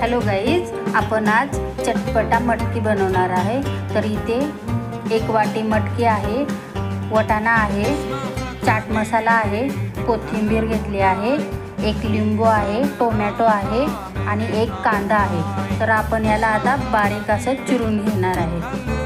Hello guys, आपण आज चटपटा मटकी बनवणार आहे। तर इथे 1 वाटी मटकी आहे, वाटाणा आहे, चाट मसाला आहे, कोथिंबीर घेतली आहे, 1 लिंबू आहे, टोमॅटो आहे आणि 1 कांदा आहे। तर आपण याला आता बारीक असं चिरून घेणार आहे।